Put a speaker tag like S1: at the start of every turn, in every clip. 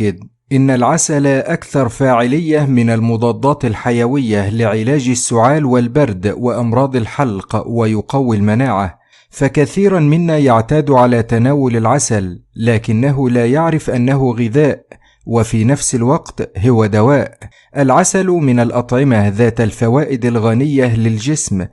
S1: يؤكد إن العسل أكثر فاعلية من المضادات الحيوية لعلاج السعال والبرد وأمراض الحلق ويقوي المناعة، فكثيرا منا يعتاد على تناول العسل لكنه لا يعرف أنه غذاء وفي نفس الوقت هو دواء. العسل من الأطعمة ذات الفوائد الغنية للجسم،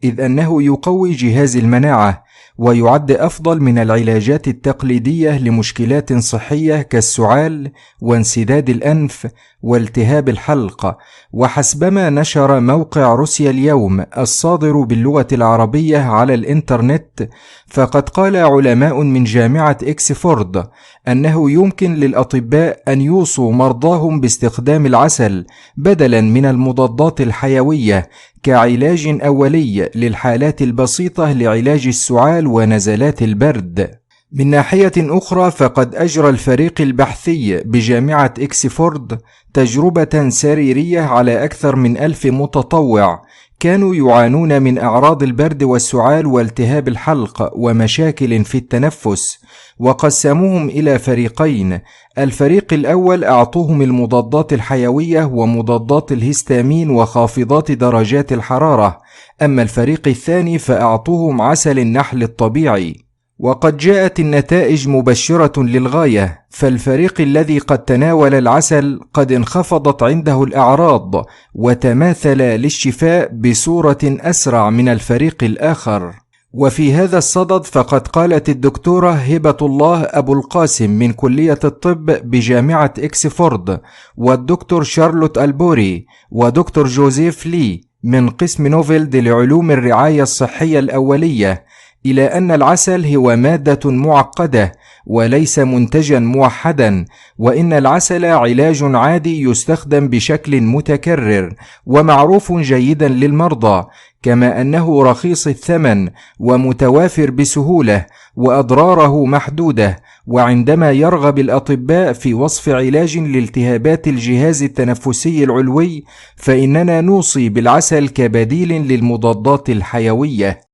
S1: إذ أنه يقوي جهاز المناعة ويعد أفضل من العلاجات التقليدية لمشكلات صحية كالسعال وانسداد الأنف والتهاب الحلق. وحسبما نشر موقع روسيا اليوم الصادر باللغة العربية على الإنترنت، فقد قال علماء من جامعة إكسفورد أنه يمكن للأطباء أن يوصوا مرضاهم باستخدام العسل بدلا من المضادات الحيوية كعلاج أولي للحالات البسيطة لعلاج السعال ونزلات البرد. من ناحية أخرى، فقد أجرى الفريق البحثي بجامعة إكسفورد تجربة سريرية على أكثر من 1000 متطوع كانوا يعانون من أعراض البرد والسعال والتهاب الحلق ومشاكل في التنفس، وقسموهم إلى فريقين. الفريق الأول أعطوهم المضادات الحيوية ومضادات الهستامين وخافضات درجات الحرارة، أما الفريق الثاني فأعطوهم عسل النحل الطبيعي. وقد جاءت النتائج مبشرة للغاية، فالفريق الذي قد تناول العسل قد انخفضت عنده الأعراض وتماثل للشفاء بصورة أسرع من الفريق الآخر. وفي هذا الصدد فقد قالت الدكتورة هبة الله أبو القاسم من كلية الطب بجامعة إكسفورد، والدكتور شارلوت ألبوري، ودكتور جوزيف لي من قسم نوفيلد لعلوم الرعاية الصحية الأولية، إلى أن العسل هو مادة معقدة وليس منتجا موحدا، وإن العسل علاج عادي يستخدم بشكل متكرر ومعروف جيدا للمرضى، كما أنه رخيص الثمن ومتوافر بسهولة وأضراره محدودة. وعندما يرغب الأطباء في وصف علاج لالتهابات الجهاز التنفسي العلوي، فإننا نوصي بالعسل كبديل للمضادات الحيوية.